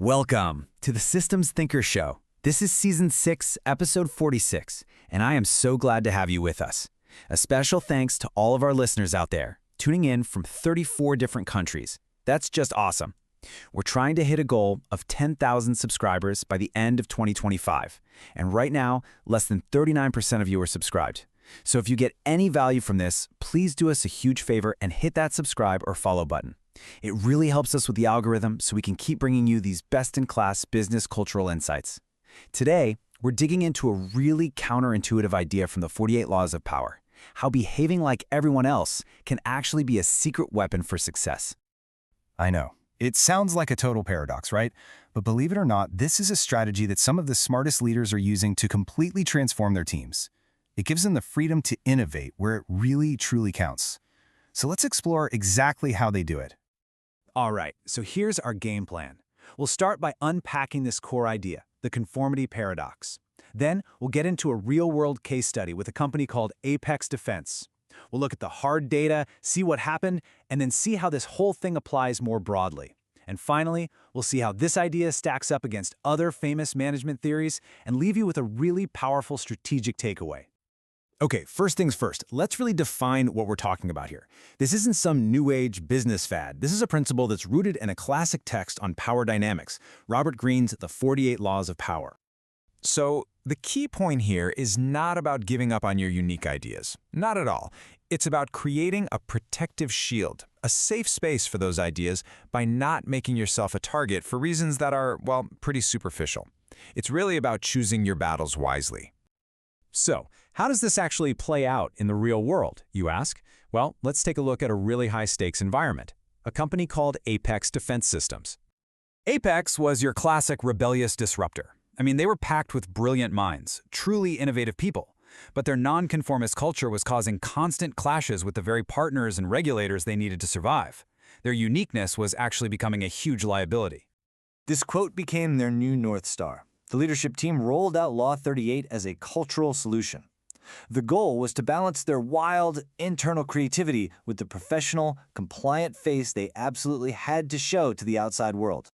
Welcome to the Systems Thinker Show. This is Season 6, Episode 46, and I am so glad to have you with us. A special thanks to all of our listeners out there, tuning in from 34 different countries. That's just awesome. We're trying to hit a goal of 10,000 subscribers by the end of 2025, and right now, less than 39% of you are subscribed. So if you get any value from this, please do us a huge favor and hit that subscribe or follow button. It really helps us with the algorithm so we can keep bringing you these best-in-class business cultural insights. Today, we're digging into a really counterintuitive idea from the 48 Laws of Power, how behaving like everyone else can actually be a secret weapon for success. I know. It sounds like a total paradox, right? But believe it or not, this is a strategy that some of the smartest leaders are using to completely transform their teams. It gives them the freedom to innovate where it really, truly counts. So let's explore exactly how they do it. All right, so here's our game plan. We'll start by unpacking this core idea, the conformity paradox. Then we'll get into a real-world case study with a company called Apex Defense. We'll look at the hard data, see what happened, and then see how this whole thing applies more broadly. And finally, we'll see how this idea stacks up against other famous management theories and leave you with a really powerful strategic takeaway. Okay, first things first, let's really define what we're talking about here. This isn't some new age business fad. This is a principle that's rooted in a classic text on power dynamics, Robert Greene's The 48 Laws of Power. So the key point here is not about giving up on your unique ideas. Not at all. It's about creating a protective shield, a safe space for those ideas by not making yourself a target for reasons that are, well, pretty superficial. It's really about choosing your battles wisely. So, how does this actually play out in the real world, you ask? Well, let's take a look at a really high-stakes environment, a company called Apex Defense Systems. Apex was your classic rebellious disruptor. I mean, they were packed with brilliant minds, truly innovative people, but their nonconformist culture was causing constant clashes with the very partners and regulators they needed to survive. Their uniqueness was actually becoming a huge liability. This quote became their new North Star. The leadership team rolled out Law 38 as a cultural solution. The goal was to balance their wild, internal creativity with the professional, compliant face they absolutely had to show to the outside world.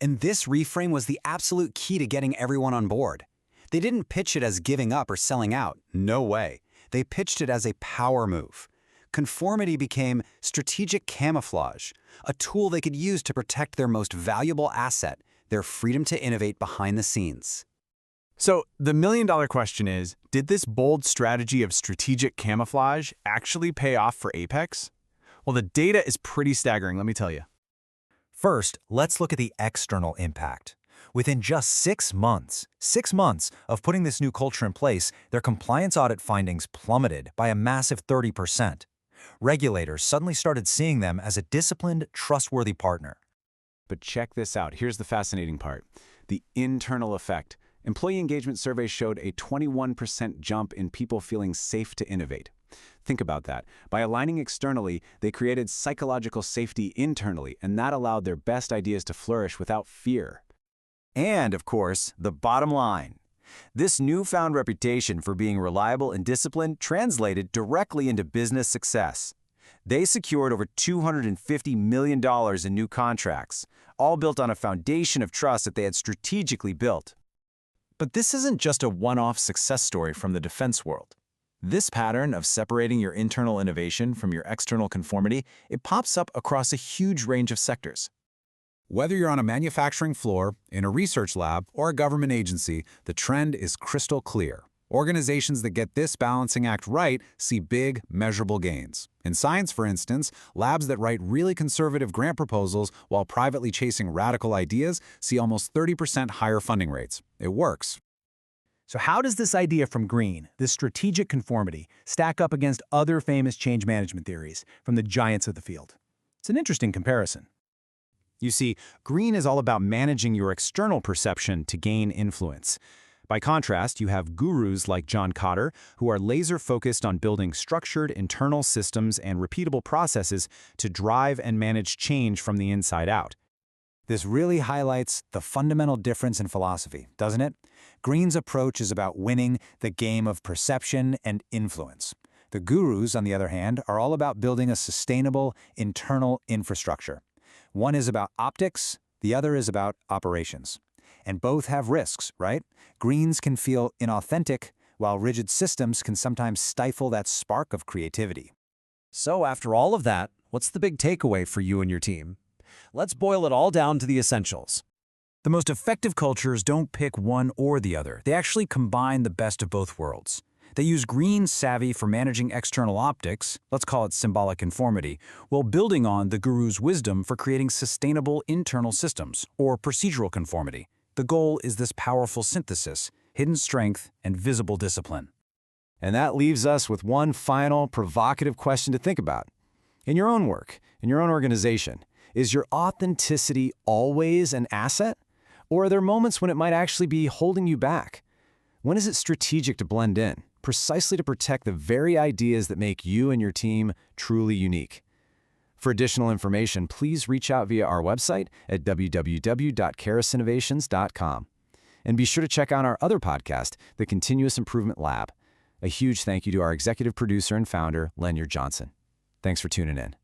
And this reframe was the absolute key to getting everyone on board. They didn't pitch it as giving up or selling out. No way. They pitched it as a power move. Conformity became strategic camouflage, a tool they could use to protect their most valuable asset, their freedom to innovate behind the scenes. So the million-dollar question is, did this bold strategy of strategic camouflage actually pay off for Apex? Well, the data is pretty staggering, let me tell you. First, let's look at the external impact. Within just 6 months of putting this new culture in place, their compliance audit findings plummeted by a massive 30%. Regulators suddenly started seeing them as a disciplined, trustworthy partner. But check this out. Here's the fascinating part. The internal effect. Employee engagement surveys showed a 21% jump in people feeling safe to innovate. Think about that. By aligning externally, they created psychological safety internally, and that allowed their best ideas to flourish without fear. And, of course, the bottom line. This newfound reputation for being reliable and disciplined translated directly into business success. They secured over $250 million in new contracts, all built on a foundation of trust that they had strategically built. But this isn't just a one-off success story from the defense world. This pattern of separating your internal innovation from your external conformity, it pops up across a huge range of sectors. Whether you're on a manufacturing floor, in a research lab, or a government agency, the trend is crystal clear. Organizations that get this balancing act right see big, measurable gains. In science, for instance, labs that write really conservative grant proposals while privately chasing radical ideas see almost 30% higher funding rates. It works. So how does this idea from Greene, this strategic conformity, stack up against other famous change management theories from the giants of the field? It's an interesting comparison. You see, Greene is all about managing your external perception to gain influence. By contrast, you have gurus like John Kotter, who are laser-focused on building structured internal systems and repeatable processes to drive and manage change from the inside out. This really highlights the fundamental difference in philosophy, doesn't it? Greene's approach is about winning the game of perception and influence. The gurus, on the other hand, are all about building a sustainable internal infrastructure. One is about optics, The other is about operations. And both have risks, right? Greens can feel inauthentic, while rigid systems can sometimes stifle that spark of creativity. So after all of that, what's the big takeaway for you and your team? Let's boil it all down to the essentials. The most effective cultures don't pick one or the other. They actually combine the best of both worlds. They use green savvy for managing external optics, let's call it symbolic conformity, while building on the guru's wisdom for creating sustainable internal systems, or procedural conformity. The goal is this powerful synthesis, hidden strength, and visible discipline. And that leaves us with one final provocative question to think about. In your own work, in your own organization, is your authenticity always an asset? Or are there moments when it might actually be holding you back? When is it strategic to blend in, precisely to protect the very ideas that make you and your team truly unique? For additional information, please reach out via our website at www.karasinnovations.com. And be sure to check out our other podcast, The Continuous Improvement Lab. A huge thank you to our executive producer and founder, Lenya Johnson. Thanks for tuning in.